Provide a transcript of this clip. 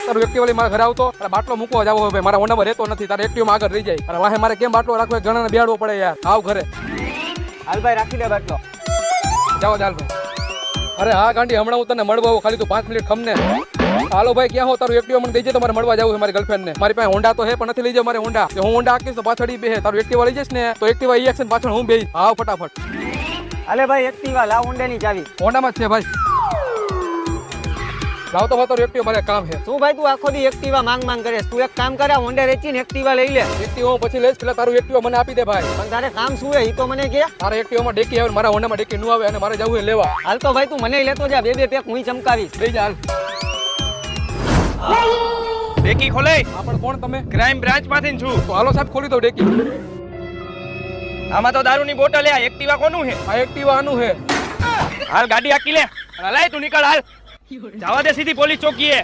તારું એક્ટિવા લઈ મારા ઘરે આવતો અને બાટલો મૂકવા જાવ હવે મારા હોન્ડામાં રહેતો નથી તારે એક્ટિવામાં આગળ રહી જાય અને વાહે મારે કેમ બાટલો રાખવો ઘણાને બેહાડવો પડે યાર આવ ઘરે હાલ ભાઈ રાખી દે બાટલો જાઓ ચાલ ભાઈ અરે હા ગાંડી હમણાં હું તને મળવા આવું ખાલી તું 5 મિનિટ ખમને હાલો ભાઈ ક્યાં હો તારું એક્ટિવા મને દઈ જાય તો મારે મળવા જવું છે મારી ગર્લફ્રેન્ડ ને મારી પાસે હોન્ડા તો હે પણ નથી લઈ જાવ મારે હોન્ડા હું હોન્ડા આકીશ તો પાછળ બે તારું એક્ટિવા લઈ જઈશ ને તો એક્ટિવા ઈ એક્શન પાછળ હું બેહી આવ ફટાફટ હાલે ભાઈ એક્ટિવા લાવ ઊંડાની ચાવી હોન્ડામાં જ છે ભાઈ લાવ તો તારું એક્ટિવા મારે કામ છે શું ભાઈ તું આખો દી એક્ટિવા માંગ કરે તું એક કામ કરે હોન્ડા વેચીને એક્ટિવા લઈ લે એક્ટિવા હું પછી લઈશ પેલા તારું એક્ટિવા મને આપી દે ભાઈ પણ તારે કામ શું હે ઈ તો મને કે તારા એક્ટિવામાં ડેકી આવે મારા હોન્ડામાં ડેકી ન આવે અને મારે જવું લેવા હાલ તો ભાઈ તું મને લેતો જા બે પેક હું ચમકાવીશ લઈ જા હાલ ડેકી ખોલે આપણ કોણ તમે ક્રાઇમ બ્રાન્ચ માંથી છું તો હાલો સાહેબ ખોલી દો ડેકી આમાં તો દારૂની બોટલ હે આ એક્ટિવા કોનું હે આ એક્ટિવા આનું હે હાલ ગાડી આકી લે અને લાય તું નીકળ હાલ જવા દે સીધી પોલીસ ચોકીએ